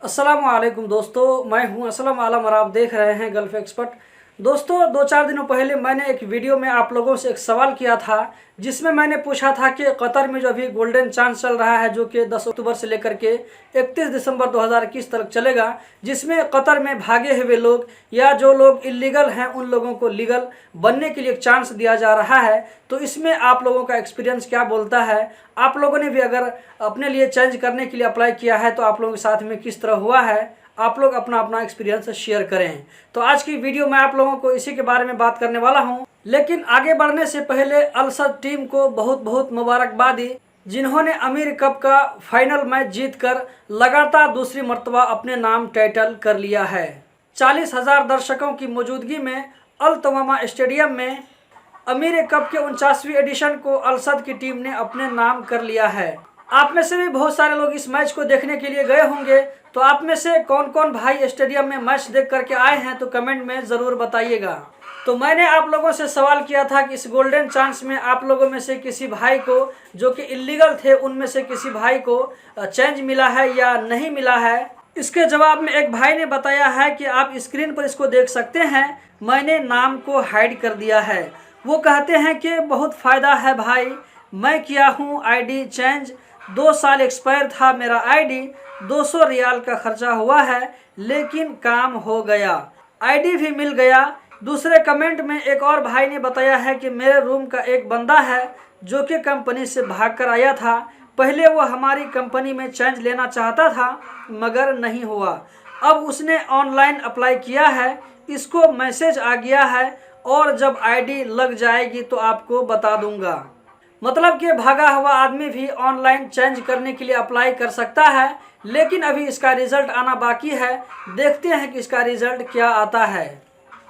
अस्सलाम वालेकुम दोस्तों, मैं हूं असलम आलम और आप देख रहे हैं गल्फ एक्सपर्ट। दोस्तों, 2-4 दिनों पहले मैंने एक वीडियो में आप लोगों से एक सवाल किया था, जिसमें मैंने पूछा था कि कतर में जो अभी गोल्डन चांस चल रहा है, जो कि 10 अक्टूबर से लेकर के 31 दिसंबर 2021 तक चलेगा, जिसमें कतर में भागे हुए लोग या जो लोग इलीगल हैं उन लोगों को लीगल बनने के लिए एक चांस दिया जा रहा है। तो इसमें आप लोगों का एक्सपीरियंस क्या बोलता है? आप लोगों ने भी अगर अपने लिए चेंज करने के लिए अप्लाई किया है तो आप लोगों के साथ में किस तरह हुआ है? आप लोग अपना अपना एक्सपीरियंस शेयर करें। तो आज की वीडियो में आप लोगों को इसी के बारे में बात करने वाला हूं। लेकिन आगे बढ़ने से पहले अल-सद टीम को बहुत बहुत मुबारकबादी, जिन्होंने अमीर कप का फाइनल मैच जीतकर लगातार दूसरी मर्तबा अपने नाम टाइटल कर लिया है। 40,000 दर्शकों की मौजूदगी में अल तवामा स्टेडियम में अमीर कप के 49वीं एडिशन को अल-सद की टीम ने अपने नाम कर लिया है। आप में से भी बहुत सारे लोग इस मैच को देखने के लिए गए होंगे। तो आप में से कौन कौन भाई स्टेडियम में मैच देख करके आए हैं तो कमेंट में ज़रूर बताइएगा। तो मैंने आप लोगों से सवाल किया था कि इस गोल्डन चांस में आप लोगों में से किसी भाई को जो कि इलीगल थे, उनमें से किसी भाई को चेंज मिला है या नहीं मिला है। इसके जवाब में एक भाई ने बताया है कि आप स्क्रीन पर इसको देख सकते हैं, मैंने नाम को हाइड कर दिया है। वो कहते हैं कि बहुत फ़ायदा है भाई, मैं किया हूँ आईडी चेंज, 2 साल एक्सपायर था मेरा आईडी, 200 रियाल का खर्चा हुआ है, लेकिन काम हो गया, आईडी भी मिल गया। दूसरे कमेंट में एक और भाई ने बताया है कि मेरे रूम का एक बंदा है जो कि कंपनी से भागकर आया था। पहले वो हमारी कंपनी में चेंज लेना चाहता था मगर नहीं हुआ। अब उसने ऑनलाइन अप्लाई किया है, इसको मैसेज आ गया है और जब आईडी लग जाएगी तो आपको बता दूंगा। मतलब कि भागा हुआ आदमी भी ऑनलाइन चेंज करने के लिए अप्लाई कर सकता है, लेकिन अभी इसका रिज़ल्ट आना बाकी है। देखते हैं कि इसका रिज़ल्ट क्या आता है।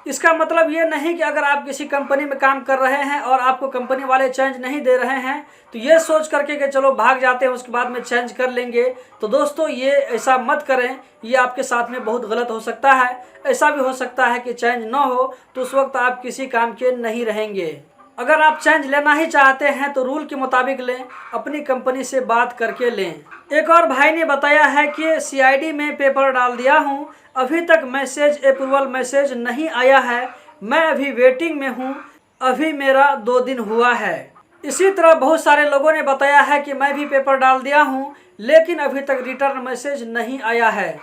इसका मतलब ये नहीं कि अगर आप किसी कंपनी में काम कर रहे हैं और आपको कंपनी वाले चेंज नहीं दे रहे हैं तो ये सोच करके कि चलो भाग जाते हैं उसके बाद में चेंज कर लेंगे। तो दोस्तों, ये ऐसा मत करें, ये आपके साथ में बहुत गलत हो सकता है। ऐसा भी हो सकता है कि चेंज ना हो तो उस वक्त आप किसी काम के नहीं रहेंगे। अगर आप चेंज लेना ही चाहते हैं तो रूल के मुताबिक लें, अपनी कंपनी से बात करके लें। एक और भाई ने बताया है कि सीआईडी में पेपर डाल दिया हूं, अभी तक मैसेज अप्रूवल मैसेज नहीं आया है, मैं अभी वेटिंग में हूं, अभी मेरा 2 दिन हुआ है। इसी तरह बहुत सारे लोगों ने बताया है कि मैं भी पेपर डाल दिया हूं, लेकिन अभी तक रिटर्न मैसेज नहीं आया है।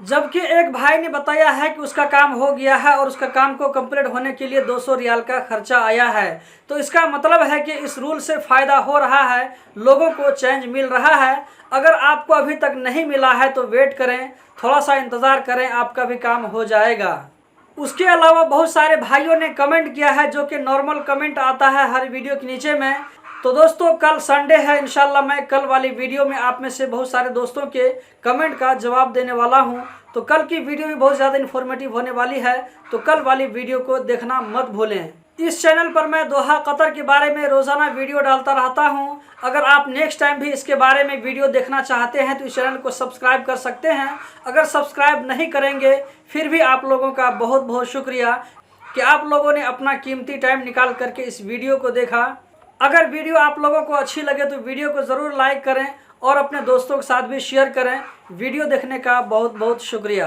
जबकि एक भाई ने बताया है कि उसका काम हो गया है और उसका काम को कंप्लीट होने के लिए 200 रियाल का खर्चा आया है। तो इसका मतलब है कि इस रूल से फ़ायदा हो रहा है, लोगों को चेंज मिल रहा है। अगर आपको अभी तक नहीं मिला है तो वेट करें, थोड़ा सा इंतज़ार करें, आपका भी काम हो जाएगा। उसके अलावा बहुत सारे भाइयों ने कमेंट किया है, जो कि नॉर्मल कमेंट आता है हर वीडियो के नीचे में। तो दोस्तों, कल संडे है, इंशाल्लाह मैं कल वाली वीडियो में आप में से बहुत सारे दोस्तों के कमेंट का जवाब देने वाला हूं। तो कल की वीडियो भी बहुत ज़्यादा इन्फॉर्मेटिव होने वाली है, तो कल वाली वीडियो को देखना मत भूलें। इस चैनल पर मैं दोहा कतर के बारे में रोज़ाना वीडियो डालता रहता हूं। अगर आप नेक्स्ट टाइम भी इसके बारे में वीडियो देखना चाहते हैं तो इस चैनल को सब्सक्राइब कर सकते हैं। अगर सब्सक्राइब नहीं करेंगे फिर भी आप लोगों का बहुत बहुत शुक्रिया कि आप लोगों ने अपना कीमती टाइम निकाल करके इस वीडियो को देखा। अगर वीडियो आप लोगों को अच्छी लगे तो वीडियो को ज़रूर लाइक करें और अपने दोस्तों के साथ भी शेयर करें। वीडियो देखने का बहुत बहुत शुक्रिया।